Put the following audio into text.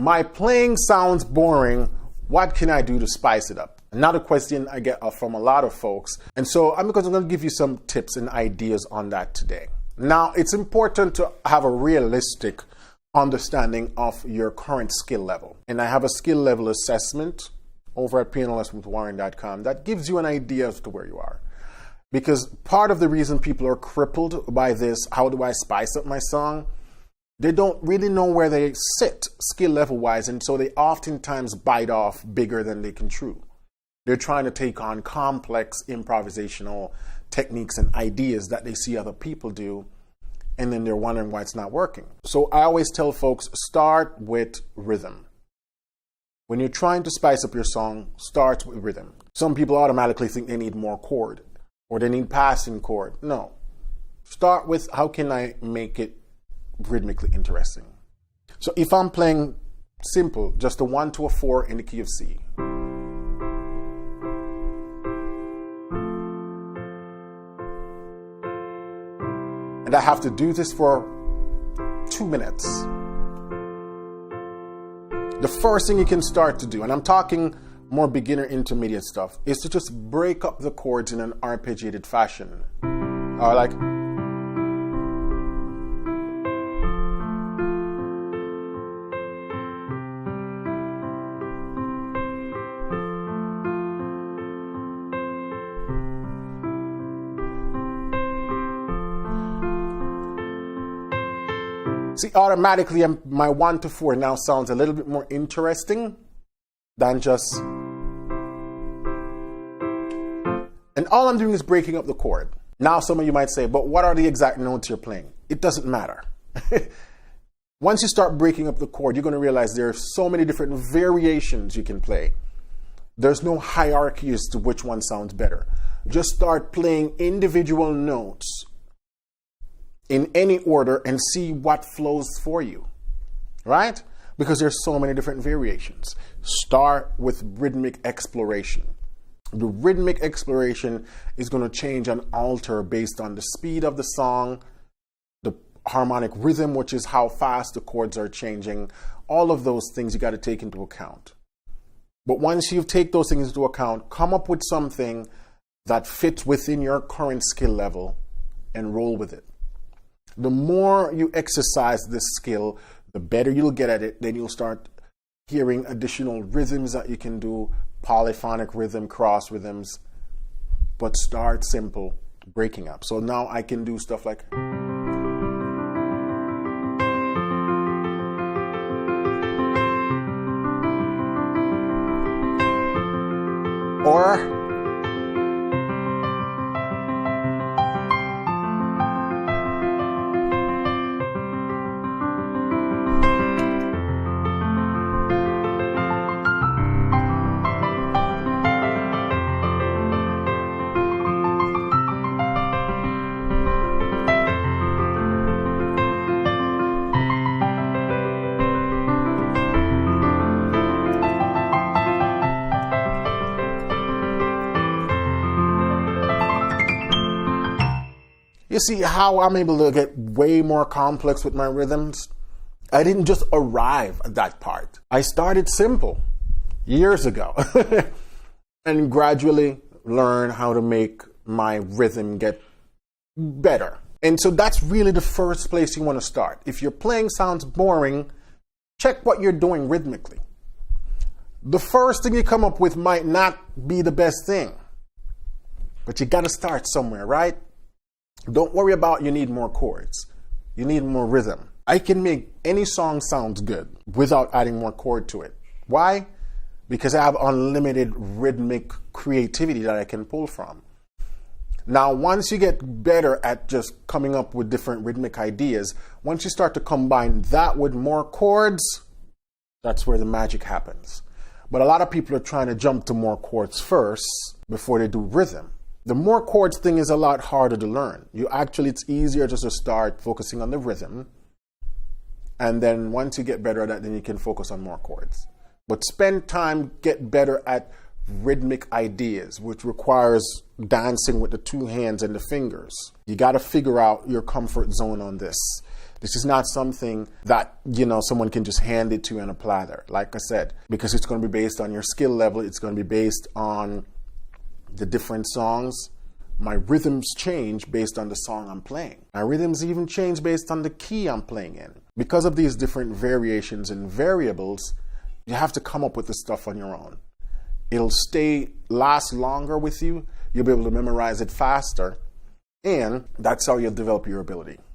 My playing sounds boring. What can I do to spice it up? Another question I get from a lot of folks. And so I'm going to give you some tips and ideas on that today. Now, it's important to have a realistic understanding of your current skill level. And I have a skill level assessment over at pianolessonwithwarren.com that gives you an idea as to where you are. Because part of the reason people are crippled by this, how do I spice up my song? They don't really know where they sit skill level wise, and so they oftentimes bite off bigger than they can chew. They're trying to take on complex improvisational techniques and ideas that they see other people do, and then they're wondering why it's not working. So I always tell folks, start with rhythm. When you're trying to spice up your song, start with rhythm. Some people automatically think they need more chord or they need passing chord. No. Start with how can I make it rhythmically interesting. So if I'm playing simple, just a 1 to a 4 in the key of C. And I have to do this for 2 minutes. The first thing you can start to do, and I'm talking more beginner intermediate stuff, is to just break up the chords in an arpeggiated fashion. Like, see, automatically my 1 to 4 now sounds a little bit more interesting than just... And all I'm doing is breaking up the chord. Now some of you might say, but what are the exact notes you're playing? It doesn't matter. Once you start breaking up the chord, you're going to realize there are so many different variations you can play. There's no hierarchy as to which one sounds better. Just start playing individual notes in any order and see what flows for you, right? Because there's so many different variations. Start with rhythmic exploration. The rhythmic exploration is going to change and alter based on the speed of the song, the harmonic rhythm, which is how fast the chords are changing. All of those things you got to take into account. But once you take those things into account, come up with something that fits within your current skill level and roll with it. The more you exercise this skill, the better you'll get at it. Then you'll start hearing additional rhythms that you can do, polyphonic rhythm, cross rhythms. But start simple, breaking up. So now I can do stuff like... Or... You see how I'm able to get way more complex with my rhythms? I didn't just arrive at that part. I started simple years ago and gradually learn how to make my rhythm get better. And so that's really the first place you want to start. If your playing sounds boring, check what you're doing rhythmically. The first thing you come up with might not be the best thing, but you got to start somewhere, right? Don't worry about you need more chords. You need more rhythm. I can make any song sound good without adding more chord to it. Why? Because I have unlimited rhythmic creativity that I can pull from. Now, once you get better at just coming up with different rhythmic ideas, once you start to combine that with more chords, that's where the magic happens. But a lot of people are trying to jump to more chords first before they do rhythm. The more chords thing is a lot harder to learn. It's easier just to start focusing on the rhythm. And then once you get better at that, then you can focus on more chords. But spend time, get better at rhythmic ideas, which requires dancing with the 2 hands and the fingers. You got to figure out your comfort zone on this. This is not something that, someone can just hand it to you on a platter, like I said, because it's going to be based on your skill level. It's going to be based on the different songs. My rhythms change based on the song I'm playing. My rhythms even change based on the key I'm playing in. Because of these different variations and variables, you have to come up with the stuff on your own. It'll last longer with you. You'll be able to memorize it faster. And that's how you'll develop your ability.